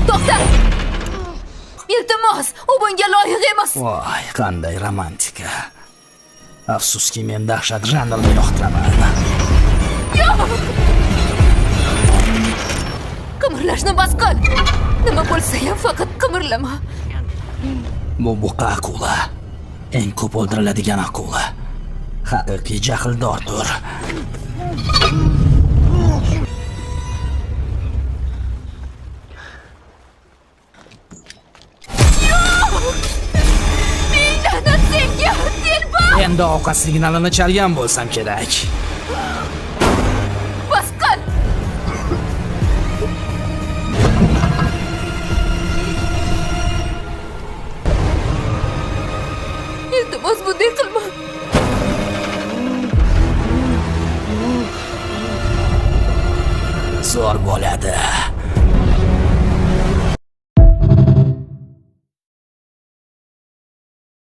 To'xta! Iltimos, u bunga loyiq emas. Voy, qanday romantika. Afsuski, men dahshat janrini yoqtiraman. Qimirlashni bas qil. Nima bo'lsa ham faqat qimirlama. Bu buqa akula. Eng ko'p o'ldiriladigan akula. Haqiqiy jahldordir. La'nat senga, telba! Endi ovqat signalini chalgan bo'lsam kerak. Bas qil! Iltimos, bunday qilma. Zo'r bo'ladi.